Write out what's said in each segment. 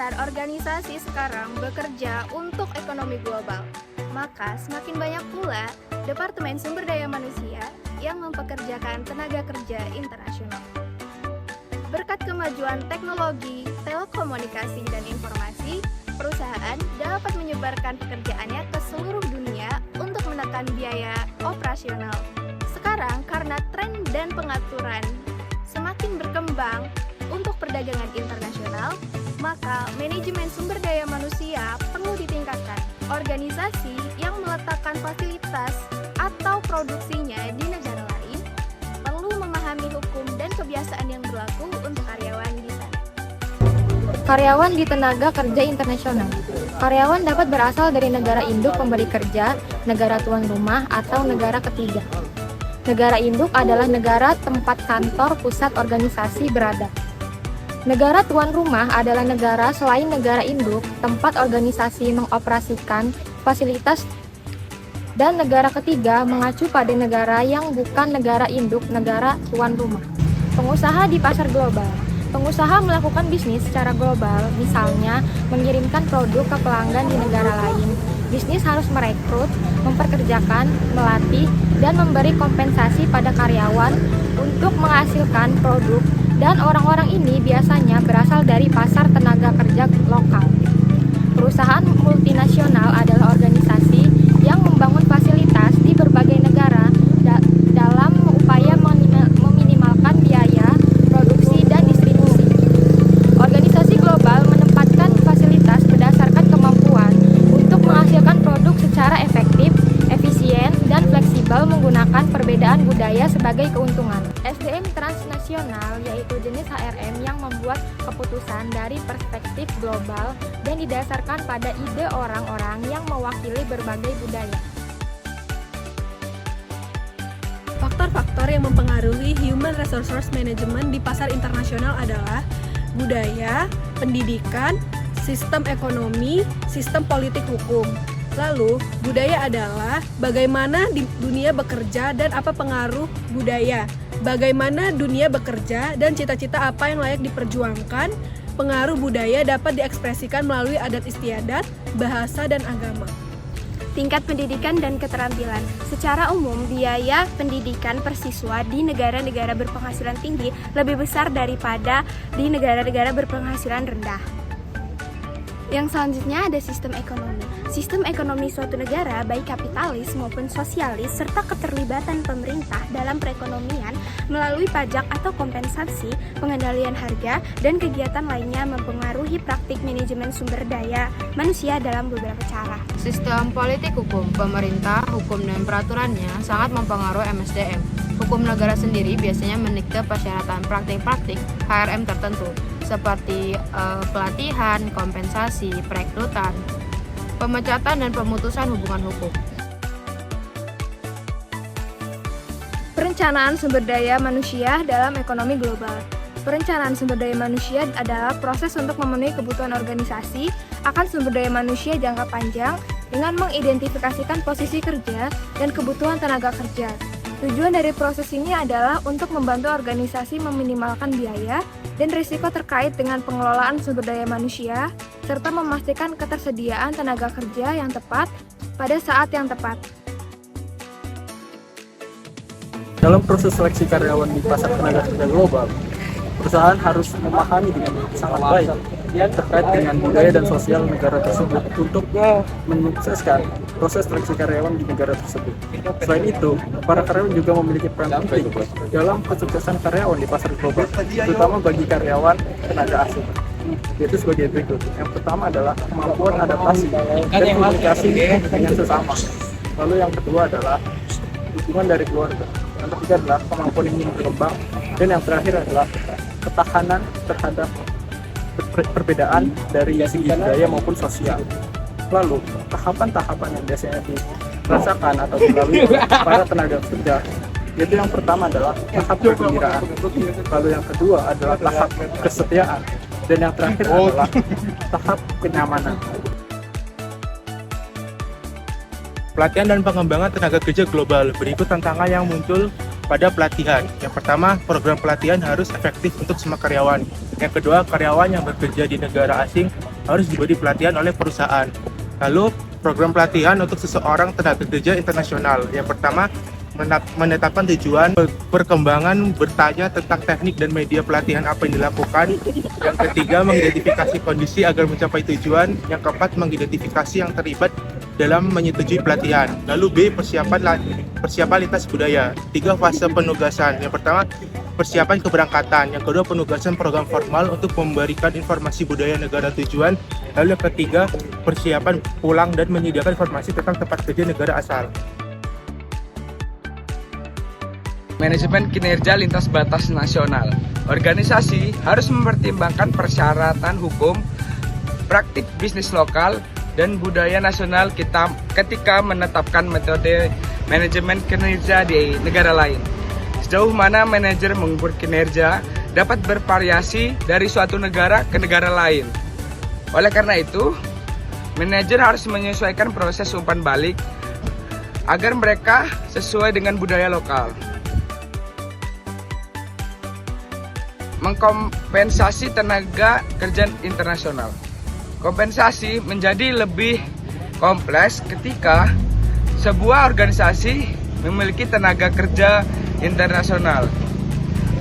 besar organisasi sekarang bekerja untuk ekonomi global, maka semakin banyak pula Departemen Sumber Daya Manusia yang mempekerjakan tenaga kerja internasional. Berkat kemajuan teknologi, telekomunikasi, dan informasi, perusahaan dapat menyebarkan pekerjaannya ke seluruh dunia untuk menekan biaya operasional. Sekarang, karena tren dan pengaturan semakin berkembang untuk perdagangan internasional, maka manajemen sumber daya manusia perlu ditingkatkan. Organisasi yang meletakkan fasilitas atau produksinya di negara lain perlu memahami hukum dan kebiasaan yang berlaku untuk karyawan di sana. Karyawan di tenaga kerja internasional. Karyawan dapat berasal dari negara induk pemberi kerja, negara tuan rumah, atau negara ketiga. Negara induk adalah negara tempat kantor pusat organisasi berada. Negara tuan rumah adalah negara selain negara induk tempat organisasi mengoperasikan fasilitas, dan negara ketiga mengacu pada negara yang bukan negara induk negara tuan rumah. Pengusaha di pasar global. Pengusaha melakukan bisnis secara global, misalnya mengirimkan produk ke pelanggan di negara lain. Bisnis harus merekrut, memperkerjakan, melatih, dan memberi kompensasi pada karyawan untuk menghasilkan produk, dan orang-orang ini biasanya berasal dari pasar tenaga kerja lokal. Perusahaan multinasional adalah organisasi yang membangun fasilitas di berbagai negara dalam upaya meminimalkan biaya produksi dan distribusi. Organisasi global menempatkan fasilitas berdasarkan kemampuan untuk menghasilkan produk secara efektif, efisien, dan fleksibel menggunakan perbedaan budaya sebagai keuntungan. SDM transnasional yaitu jenis HRM yang membuat keputusan dari perspektif global dan didasarkan pada ide orang-orang yang mewakili berbagai budaya. Faktor-faktor yang mempengaruhi human resource management di pasar internasional adalah budaya, pendidikan, sistem ekonomi, sistem politik hukum. Lalu, budaya adalah bagaimana dunia bekerja dan apa pengaruh budaya. Bagaimana dunia bekerja dan cita-cita apa yang layak diperjuangkan. Pengaruh budaya dapat diekspresikan melalui adat istiadat, bahasa, dan agama. Tingkat pendidikan dan keterampilan. Secara umum, biaya pendidikan per siswa di negara-negara berpenghasilan tinggi lebih besar daripada di negara-negara berpenghasilan rendah. Yang selanjutnya ada sistem ekonomi. Sistem ekonomi suatu negara, baik kapitalis maupun sosialis, serta keterlibatan pemerintah dalam perekonomian melalui pajak atau kompensasi, pengendalian harga, dan kegiatan lainnya mempengaruhi praktik manajemen sumber daya manusia dalam beberapa cara. Sistem politik hukum, pemerintah, hukum dan peraturannya sangat mempengaruhi MSDM. Hukum negara sendiri biasanya mendikte persyaratan praktik-praktik HRM tertentu, seperti pelatihan, kompensasi, perekrutan, pemecatan, dan pemutusan hubungan hukum. Perencanaan sumber daya manusia dalam ekonomi global. Perencanaan sumber daya manusia adalah proses untuk memenuhi kebutuhan organisasi akan sumber daya manusia jangka panjang dengan mengidentifikasikan posisi kerja dan kebutuhan tenaga kerja. Tujuan dari proses ini adalah untuk membantu organisasi meminimalkan biaya dan risiko terkait dengan pengelolaan sumber daya manusia, serta memastikan ketersediaan tenaga kerja yang tepat pada saat yang tepat. Dalam proses seleksi karyawan di pasar tenaga kerja global, perusahaan harus memahami dengan sangat baik terkait dengan budaya dan sosial negara tersebut untuk menyukseskan proses seleksi karyawan di negara tersebut. Selain itu, para karyawan juga memiliki peran penting dalam kesuksesan karyawan di pasar global, terutama bagi karyawan tenaga asing, yaitu sebagai berikut. Yang pertama adalah kemampuan adaptasi dan komunikasi dengan sesama. Lalu yang kedua adalah dukungan dari keluarga. Yang ketiga adalah kemampuan ingin berkembang, dan yang terakhir adalah ketahanan terhadap perbedaan dari segi budaya maupun sosial. Lalu, tahapan-tahapan yang biasanya dirasakan atau dilalui para tenaga kerja, yaitu yang pertama adalah tahap kegembiraan, lalu yang kedua adalah tahap kesetiaan, dan yang terakhir adalah tahap kenyamanan. Pelatihan dan pengembangan tenaga kerja global. Berikut tantangan yang muncul pada pelatihan. Yang pertama, program pelatihan harus efektif untuk semua karyawan. Yang kedua, karyawan yang bekerja di negara asing harus diberi pelatihan oleh perusahaan. Lalu, program pelatihan untuk seseorang tenaga kerja internasional. Yang pertama, menetapkan tujuan, perkembangan, bertanya tentang teknik dan media pelatihan apa yang dilakukan. Yang ketiga, mengidentifikasi kondisi agar mencapai tujuan. Yang keempat, mengidentifikasi yang terlibat dalam menyetujui pelatihan. Lalu B, persiapan lintas budaya. 3 fase penugasan. Yang pertama, persiapan keberangkatan. Yang kedua, penugasan program formal untuk memberikan informasi budaya negara tujuan. Lalu yang ketiga, persiapan pulang dan menyediakan informasi tentang tempat kerja negara asal. Manajemen kinerja lintas batas nasional. Organisasi harus mempertimbangkan persyaratan hukum, praktik bisnis lokal, dan budaya nasional ketika menetapkan metode manajemen kinerja di negara lain. Sejauh mana manajer mengukur kinerja dapat bervariasi dari suatu negara ke negara lain. Oleh karena itu, manajer harus menyesuaikan proses umpan balik agar mereka sesuai dengan budaya lokal. Mengkompensasi tenaga kerja internasional. Kompensasi menjadi lebih kompleks ketika sebuah organisasi memiliki tenaga kerja internasional.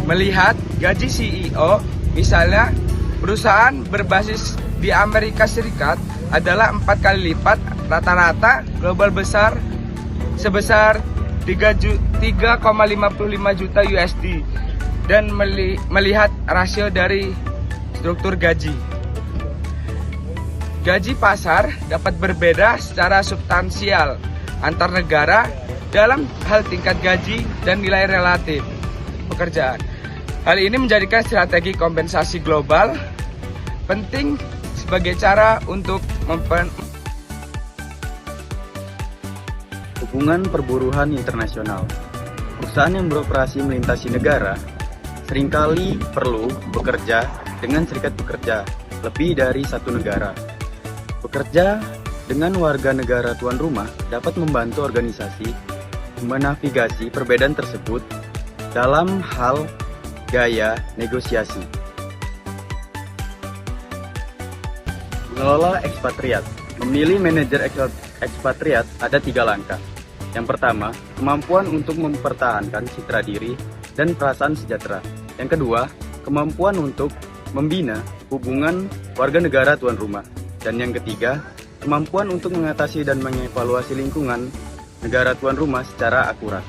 Melihat gaji CEO, misalnya perusahaan berbasis di Amerika Serikat adalah 4 kali lipat rata-rata global besar sebesar 3,55 juta USD. Dan melihat rasio dari struktur gaji. Gaji pasar dapat berbeda secara substansial antar negara dalam hal tingkat gaji dan nilai relatif pekerjaan. Hal ini menjadikan strategi kompensasi global penting sebagai cara untuk hubungan perburuan internasional. Perusahaan yang beroperasi melintasi negara seringkali perlu bekerja dengan serikat pekerja lebih dari satu negara. Bekerja dengan warga negara tuan rumah dapat membantu organisasi menavigasi perbedaan tersebut dalam hal gaya negosiasi. Mengelola ekspatriat. Memilih manajer ekspatriat ada 3 langkah. Yang pertama, kemampuan untuk mempertahankan citra diri dan perasaan sejahtera. Yang kedua, kemampuan untuk membina hubungan warga negara tuan rumah. Dan yang ketiga, kemampuan untuk mengatasi dan mengevaluasi lingkungan negara tuan rumah secara akurat.